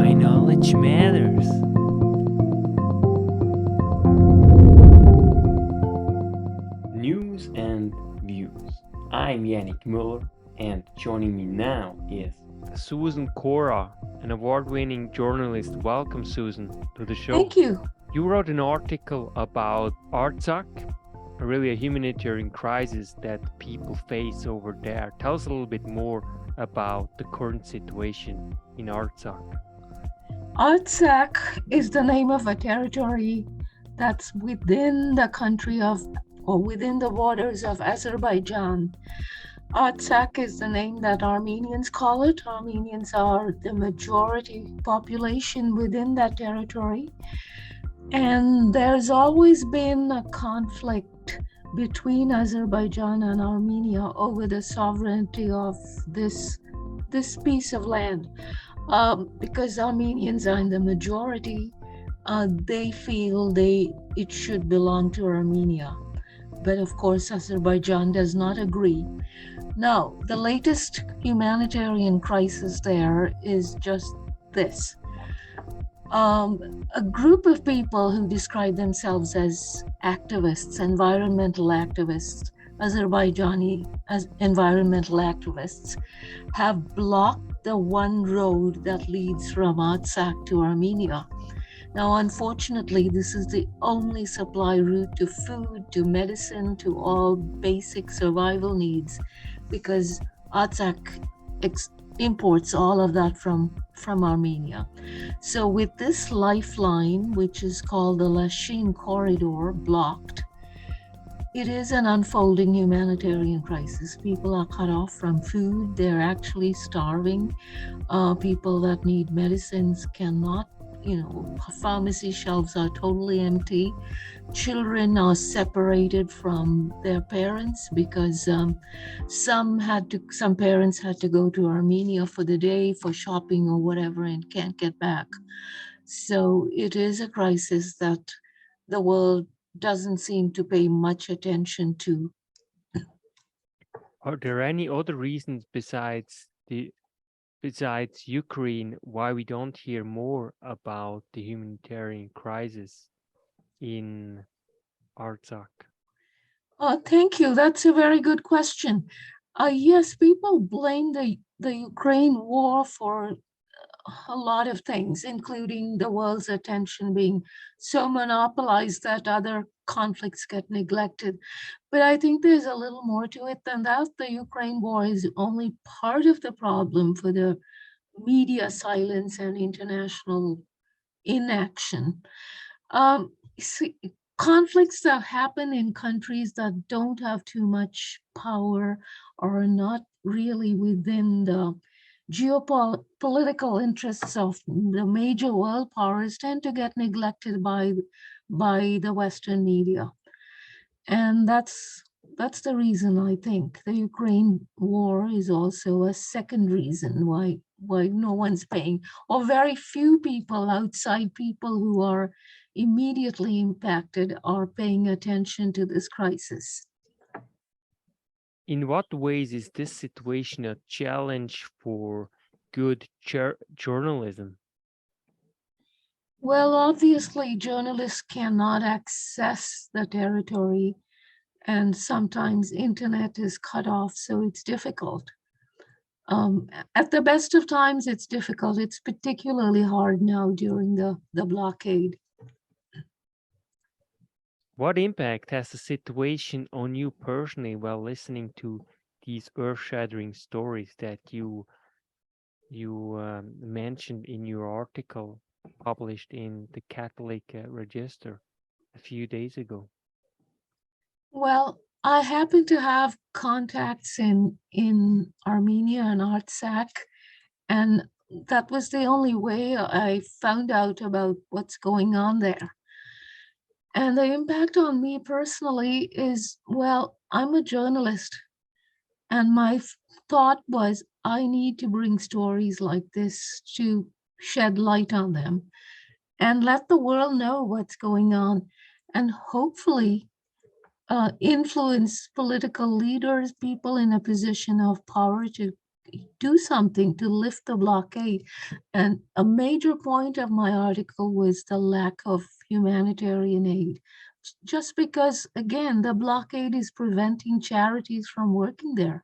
why knowledge matters. News and views. I'm Yannick Muller, and joining me now is Susan Korah, an award-winning journalist. Welcome, Susan, to the show. Thank you. You wrote an article about Artsakh, really a humanitarian crisis that people face over there. Tell us a little bit more about the current situation in Artsakh. Artsakh is the name of a territory that's within the country of, or within the borders of Azerbaijan. Artsakh is the name that Armenians call it. Armenians are the majority population within that territory. And there's always been a conflict between Azerbaijan and Armenia over the sovereignty of this piece of land. Because Armenians are in the majority, they feel it should belong to Armenia. But of course, Azerbaijan does not agree. Now, the latest humanitarian crisis there is just this. A group of people who describe themselves as activists, environmental activists, Azerbaijani as environmental activists, have blocked the one road that leads from Artsakh to Armenia. Now, unfortunately, this is the only supply route to food, to medicine, to all basic survival needs, because Artsakh imports all of that from Armenia. So with this lifeline, which is called the Lachin corridor, blocked, it is an unfolding humanitarian crisis. People are cut off from food. They're actually starving. People that need medicines cannot. Pharmacy shelves are totally empty. Children are separated from their parents because some parents had to go to Armenia for the day for shopping or whatever and can't get back. So it is a crisis that the world doesn't seem to pay much attention to. Are there any other reasons besides Ukraine why we don't hear more about the humanitarian crisis in Artsakh? Thank you. That's a very good question. Yes, people blame the Ukraine war for a lot of things, including the world's attention being so monopolized that other conflicts get neglected. But I think there's a little more to it than that. The Ukraine war is only part of the problem for the media silence and international inaction. See, conflicts that happen in countries that don't have too much power or are not really within the geopolitical interests of the major world powers tend to get neglected by the Western media. And that's the reason. I think the Ukraine war is also a second reason why no one's paying, or very few people outside people who are immediately impacted are paying attention to this crisis. In what ways is this situation a challenge for good journalism? Well, obviously, journalists cannot access the territory, and sometimes internet is cut off, so it's difficult. At the best of times, it's difficult. It's particularly hard now during the blockade. What impact has the situation on you personally while listening to these earth-shattering stories that you mentioned in your article published in the Catholic Register a few days ago? Well, I happen to have contacts in Armenia and Artsakh, and that was the only way I found out about what's going on there. And the impact on me personally is, well, I'm a journalist, and my thought was I need to bring stories like this to shed light on them and let the world know what's going on, and hopefully influence political leaders, people in a position of power, to do something to lift the blockade. And a major point of my article was the lack of humanitarian aid. Just because, again, the blockade is preventing charities from working there.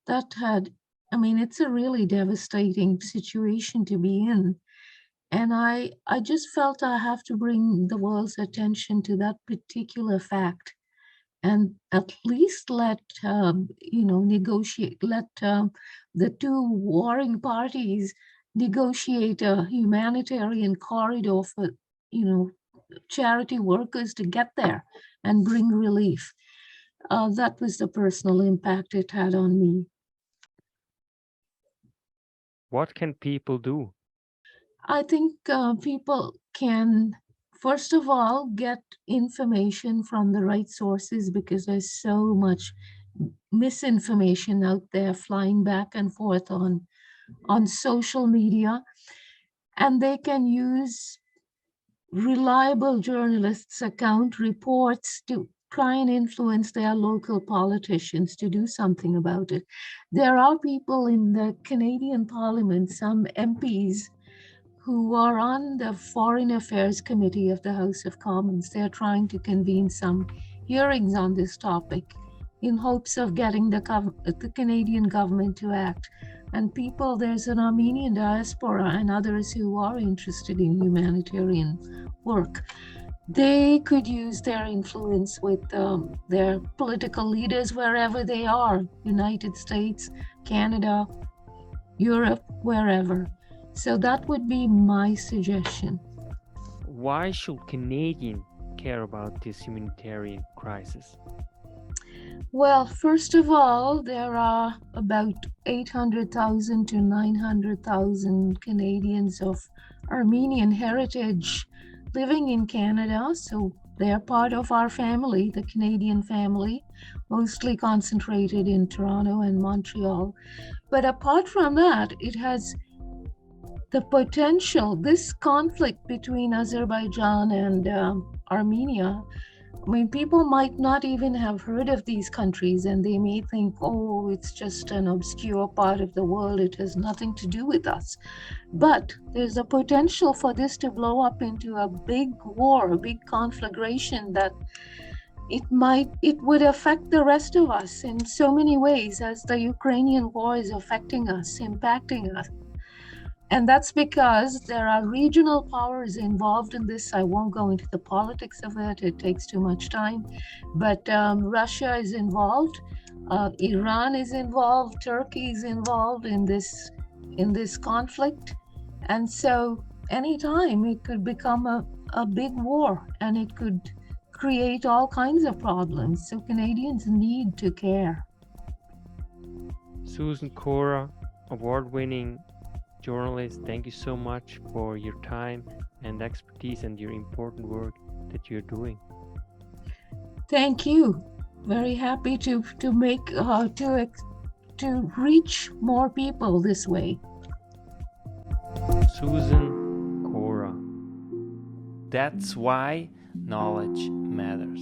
That had, I mean, it's a really devastating situation to be in. And I just felt I have to bring the world's attention to that particular fact and at least let negotiate, let the two warring parties negotiate a humanitarian corridor for charity workers to get there and bring relief. That was the personal impact it had on me. What can people do? I think people can, first of all, get information from the right sources because there's so much misinformation out there flying back and forth on social media. And they can use reliable journalists' account reports to try and influence their local politicians to do something about it. There are people in the Canadian Parliament, some MPs, who are on the Foreign Affairs Committee of the House of Commons. They're trying to convene some hearings on this topic in hopes of getting the Canadian government to act. And people, there's an Armenian diaspora and others who are interested in humanitarian work. They could use their influence with their political leaders wherever they are, United States, Canada, Europe, wherever. So that would be my suggestion. Why should Canadians care about this humanitarian crisis? Well, first of all, there are about 800,000 to 900,000 Canadians of Armenian heritage living in Canada. So they're part of our family, the Canadian family, mostly concentrated in Toronto and Montreal. But apart from that, it has the potential, this conflict between Azerbaijan and Armenia, I mean, people might not even have heard of these countries and they may think, oh, it's just an obscure part of the world. It has nothing to do with us. But there's a potential for this to blow up into a big war, a big conflagration that it would affect the rest of us in so many ways as the Ukrainian war is affecting us, impacting us. And that's because there are regional powers involved in this. I won't go into the politics of it. It takes too much time. But Russia is involved. Iran is involved. Turkey is involved in this conflict. And so anytime it could become a big war and it could create all kinds of problems. So Canadians need to care. Susan Korah, award-winning journalist, thank you so much for your time and expertise and your important work that you're doing. Thank you. Very happy to make to reach more people this way. Susan Korah. That's why knowledge matters.